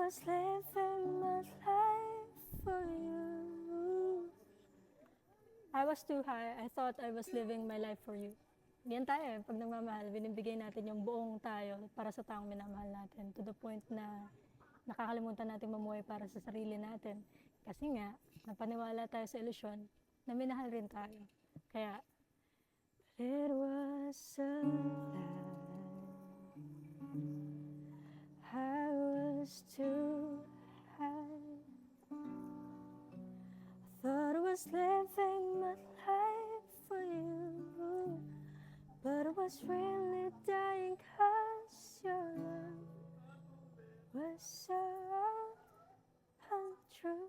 was living my life for you. I was too high. I thought I was living my life for you. Yan tayo eh. Pag nagmamahal, binibigay natin yung buong tayo para sa taong minamahal natin. To the point na nakakalimutan natin mamuhay para sa sarili natin. Kasi nga, napaniwala tayo sa ilusyon na minahal rin tayo. Kaya, it was a lie. I was too high. I thought I was living my life for you, but I was really dying 'cause your love was so untrue.